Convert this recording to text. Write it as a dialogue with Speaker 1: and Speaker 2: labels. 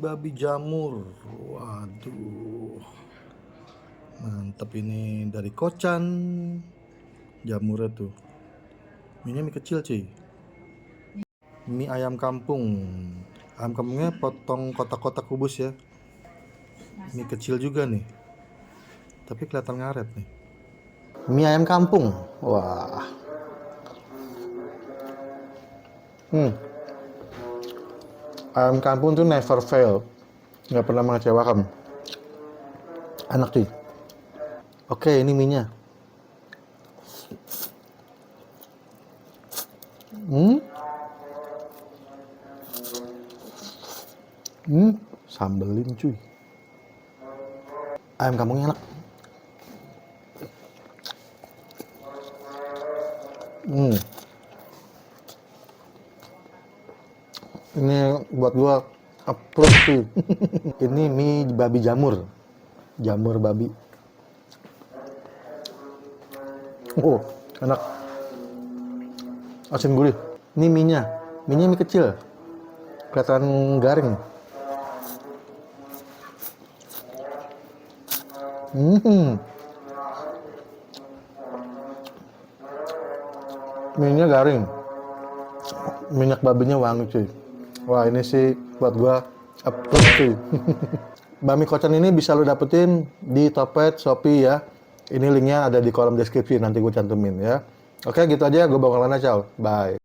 Speaker 1: babi jamur. Waduh, mantep ini, dari Kocan. Jamurnya tuh, mie kecil cuy. Mie ayam kampung. Ayam kampungnya potong kotak-kotak kubus ya. Mie kecil juga nih, tapi kelihatan ngaret nih. Mie ayam kampung. Wah. Ayam kampung tuh never fail, nggak pernah mengecewakan. Enak cuy. Oke, ini mie-nya. Sambelin cuy. Ayam kampungnya enak. Ini buat gua approve cuy. Ini mie babi jamur. Jamur babi. Oh, enak. Asin gurih. Ini mie-nya. Mie kecil. Kelihatan garing. Mie-nya garing. Minyak babinya wangi cuy. Wah, ini sih buat gua approve cuy. Bami Kocan ini bisa lo dapetin di Topet, Shopee ya. Ini linknya ada di kolom deskripsi, nanti gue cantumin ya. Oke, gitu aja. Gue Bang Lana, ciao. Bye.